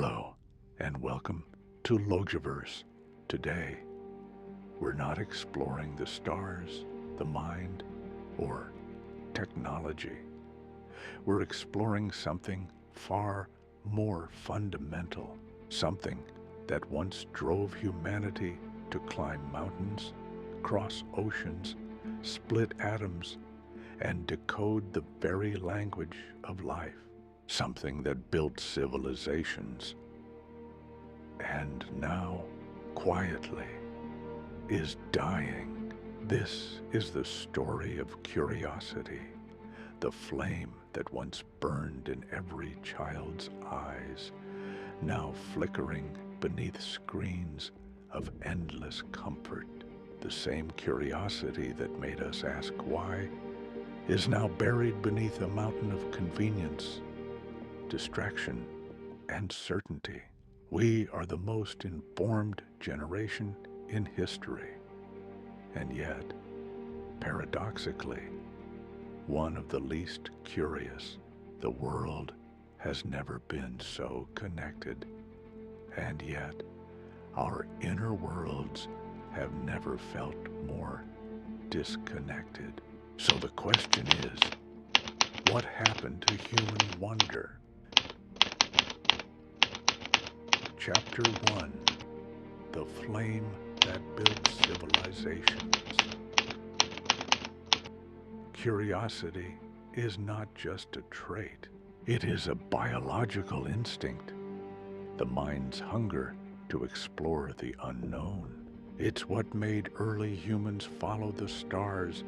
Hello, and welcome to LOGIVERSE. Today, we're not exploring the stars, the mind, or technology. We're exploring something far more fundamental, something that once drove humanity to climb mountains, cross oceans, split atoms, and decode the very language of life. Something that built civilizations, and now, quietly, is dying. This is the story of curiosity, the flame that once burned in every child's eyes, now flickering beneath screens of endless comfort. The same curiosity that made us ask why is now buried beneath a mountain of convenience, distraction, and certainty. We are the most informed generation in history, and yet, paradoxically, one of the least curious. The world has never been so connected, and yet our inner worlds have never felt more disconnected. So the question is, what happened to human wonder? Chapter 1. The Flame That Built Civilizations. Curiosity is not just a trait. It is a biological instinct. The mind's hunger to explore the unknown. It's what made early humans follow the stars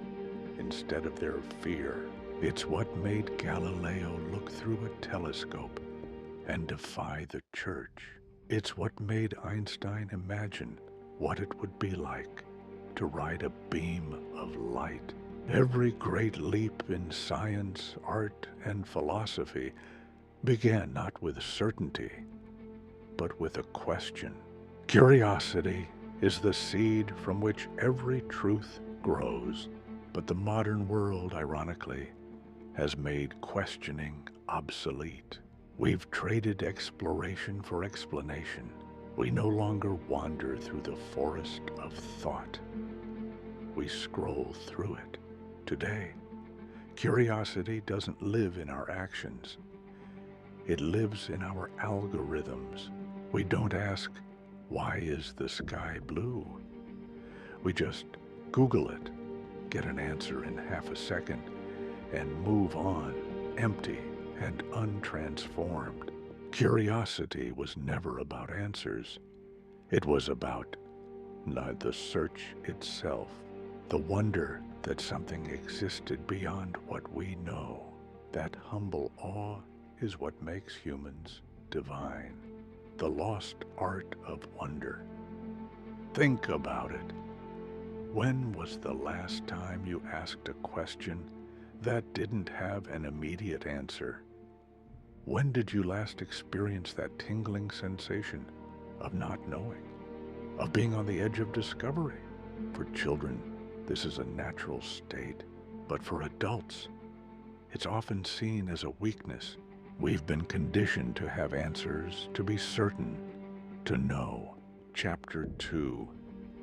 instead of their fear. It's what made Galileo look through a telescope and defy the church. It's what made Einstein imagine what it would be like to ride a beam of light. Every great leap in science, art, and philosophy began not with certainty, but with a question. Curiosity is the seed from which every truth grows. But the modern world, ironically, has made questioning obsolete. We've traded exploration for explanation. We no longer wander through the forest of thought. We scroll through it. Today, curiosity doesn't live in our actions. It lives in our algorithms. We don't ask, why is the sky blue? We just Google it, get an answer in half a second, and move on, empty and untransformed. Curiosity was never about answers. It was about the search itself, the wonder that something existed beyond what we know. That humble awe is what makes humans divine. The lost art of wonder. Think about it. When was the last time you asked a question that didn't have an immediate answer? When did you last experience that tingling sensation of not knowing, of being on the edge of discovery? For children, this is a natural state, but for adults, it's often seen as a weakness. We've been conditioned to have answers, to be certain, to know. Chapter 2.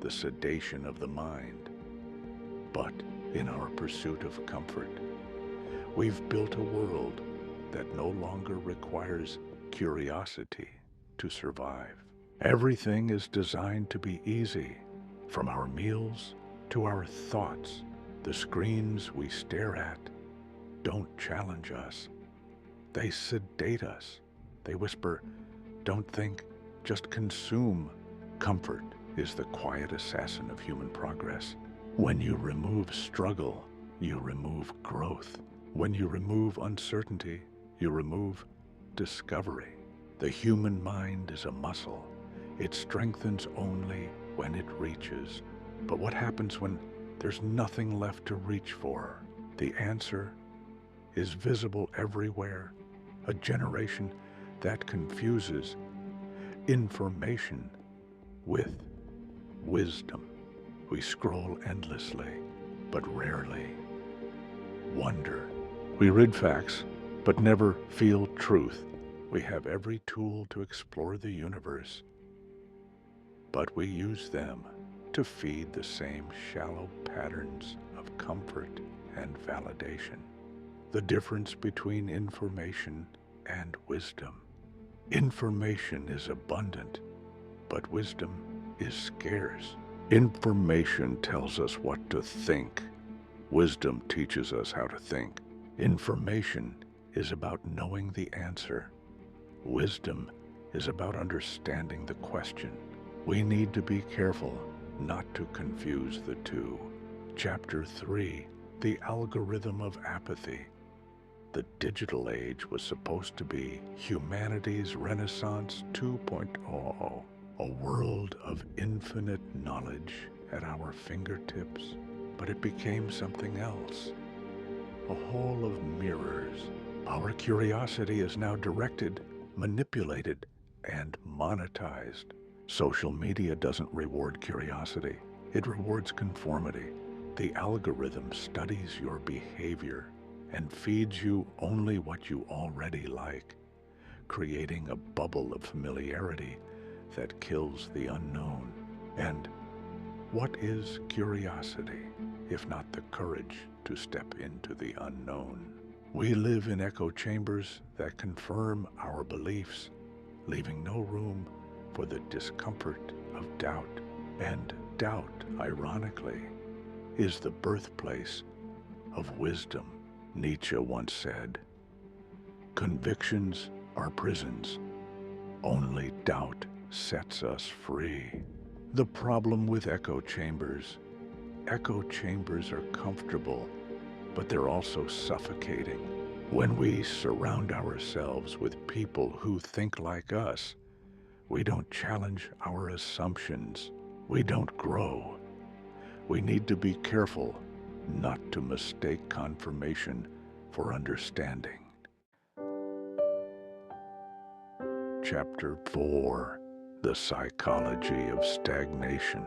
The sedation of the mind. But in our pursuit of comfort, we've built a world that no longer requires curiosity to survive. Everything is designed to be easy, from our meals to our thoughts. The screens we stare at don't challenge us. They sedate us. They whisper, don't think, just consume. Comfort is the quiet assassin of human progress. When you remove struggle, you remove growth. When you remove uncertainty, you remove discovery. The human mind is a muscle. It strengthens only when it reaches. But what happens when there's nothing left to reach for? The answer is visible everywhere. A generation that confuses information with wisdom. We scroll endlessly, but rarely wonder. We read facts, but never feel truth. We have every tool to explore the universe, but we use them to feed the same shallow patterns of comfort and validation. The difference between information and wisdom. Information is abundant, but wisdom is scarce. Information tells us what to think. Wisdom teaches us how to think. Information is about knowing the answer. Wisdom is about understanding the question. We need to be careful not to confuse the two. Chapter 3, The Algorithm of Apathy. The digital age was supposed to be humanity's Renaissance 2.0, a world of infinite knowledge at our fingertips, but it became something else, a hall of mirrors. Our curiosity is now directed, manipulated, and monetized. Social media doesn't reward curiosity, it rewards conformity. The algorithm studies your behavior and feeds you only what you already like, creating a bubble of familiarity that kills the unknown. And what is curiosity, if not the courage to step into the unknown? We live in echo chambers that confirm our beliefs, leaving no room for the discomfort of doubt. And doubt, ironically, is the birthplace of wisdom. Nietzsche once said, "Convictions are prisons. Only doubt sets us free." The problem with echo chambers are comfortable, but they're also suffocating. When we surround ourselves with people who think like us, we don't challenge our assumptions. We don't grow. We need to be careful not to mistake confirmation for understanding. Chapter 4, The Psychology of Stagnation.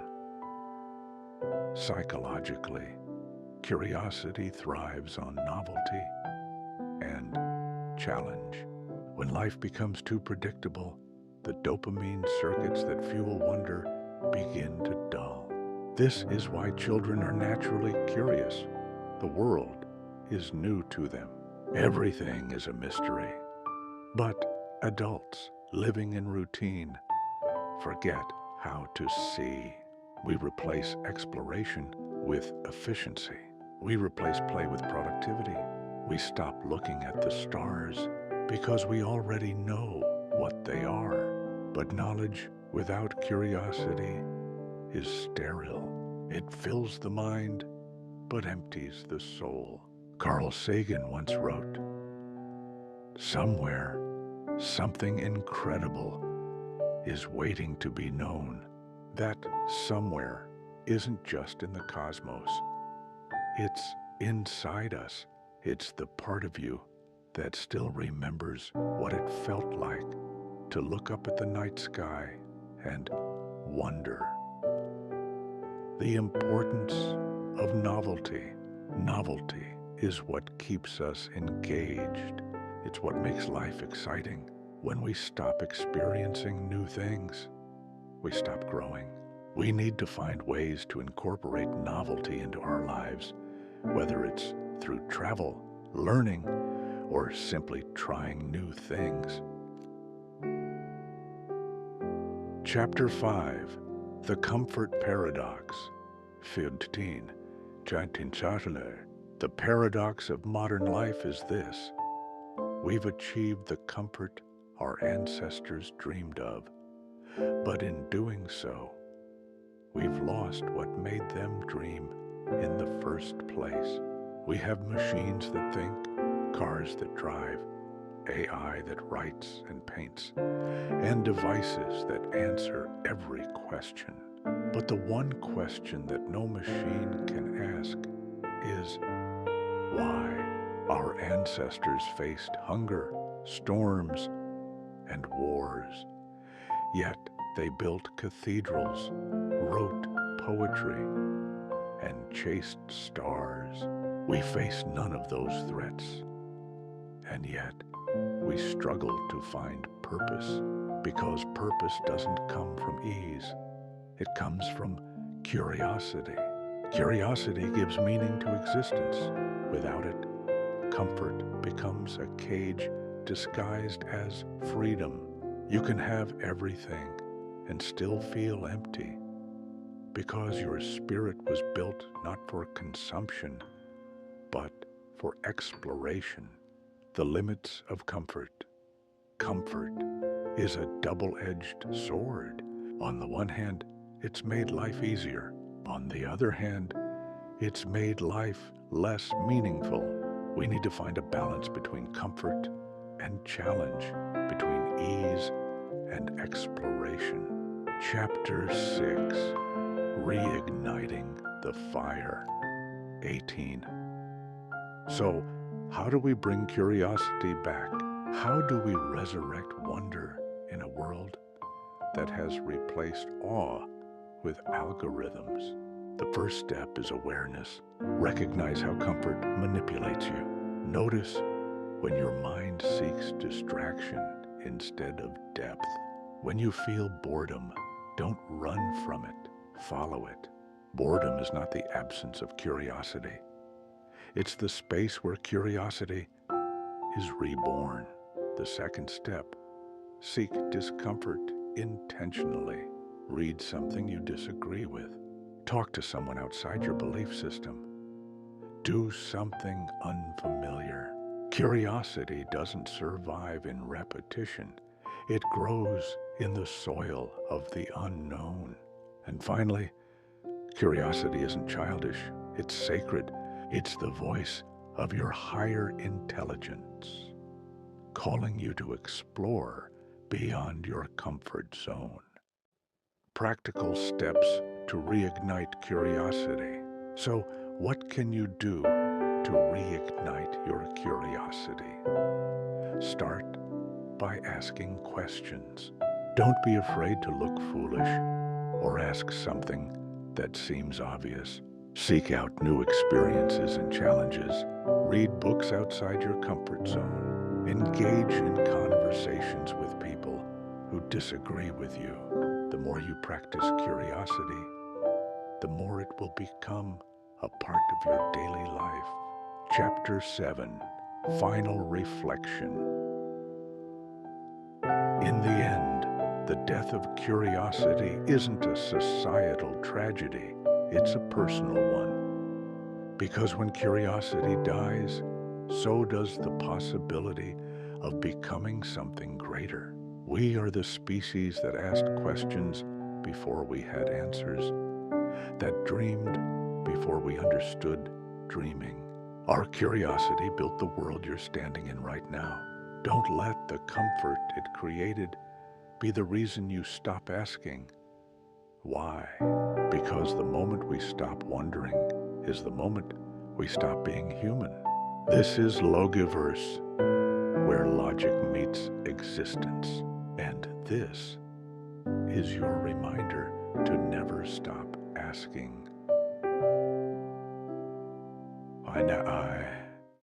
Psychologically, curiosity thrives on novelty and challenge. When life becomes too predictable, the dopamine circuits that fuel wonder begin to dull. This is why children are naturally curious. The world is new to them. Everything is a mystery. But adults living in routine forget how to see. We replace exploration with efficiency. We replace play with productivity. We stop looking at the stars because we already know what they are. But knowledge without curiosity is sterile. It fills the mind, but empties the soul. Carl Sagan once wrote, "Somewhere, something incredible is waiting to be known." That somewhere isn't just in the cosmos. It's inside us. It's the part of you that still remembers what it felt like to look up at the night sky and wonder. The importance of novelty. Novelty is what keeps us engaged. It's what makes life exciting. When we stop experiencing new things, we stop growing. We need to find ways to incorporate novelty into our lives, whether it's through travel, learning, or simply trying new things. Chapter 5, The Comfort Paradox. 15. The paradox of modern life is this: we've achieved the comfort our ancestors dreamed of, but in doing so, we've lost what made them dream in the first place. We have machines that think, cars that drive, AI that writes and paints, and devices that answer every question. But the one question that no machine can ask is why. Our ancestors faced hunger, storms, and wars. Yet they built cathedrals, wrote poetry, and chased stars. We face none of those threats. And yet, we struggle to find purpose because purpose doesn't come from ease. It comes from curiosity. Curiosity gives meaning to existence. Without it, comfort becomes a cage disguised as freedom. You can have everything and still feel empty because your spirit was built not for consumption, but for exploration. The limits of comfort. Comfort is a double-edged sword. On the one hand, it's made life easier. On the other hand, it's made life less meaningful. We need to find a balance between comfort and challenge, between ease and exploration. Chapter 6, Reigniting the Fire, 18. So, how do we bring curiosity back? How do we resurrect wonder in a world that has replaced awe with algorithms? The first step is awareness. Recognize how comfort manipulates you. Notice when your mind seeks distraction instead of depth. When you feel boredom, don't run from it, follow it. Boredom is not the absence of curiosity. It's the space where curiosity is reborn. The second step, seek discomfort intentionally. Read something you disagree with. Talk to someone outside your belief system. Do something unfamiliar. Curiosity doesn't survive in repetition. It grows in the soil of the unknown. And finally, curiosity isn't childish. It's sacred. It's the voice of your higher intelligence, calling you to explore beyond your comfort zone. Practical steps to reignite curiosity. So, what can you do to reignite your curiosity? Start by asking questions. Don't be afraid to look foolish or ask something that seems obvious. Seek out new experiences and challenges. Read books outside your comfort zone. Engage in conversations with people who disagree with you. The more you practice curiosity, the more it will become a part of your daily life. Chapter 7, Final Reflection. In the end, the death of curiosity isn't a societal tragedy. It's a personal one. Because when curiosity dies, so does the possibility of becoming something greater. We are the species that asked questions before we had answers, that dreamed before we understood dreaming. Our curiosity built the world you're standing in right now. Don't let the comfort it created be the reason you stop asking. Why? Because the moment we stop wondering is the moment we stop being human. This is LOGIVERSE, where logic meets existence. And this is your reminder to never stop asking. I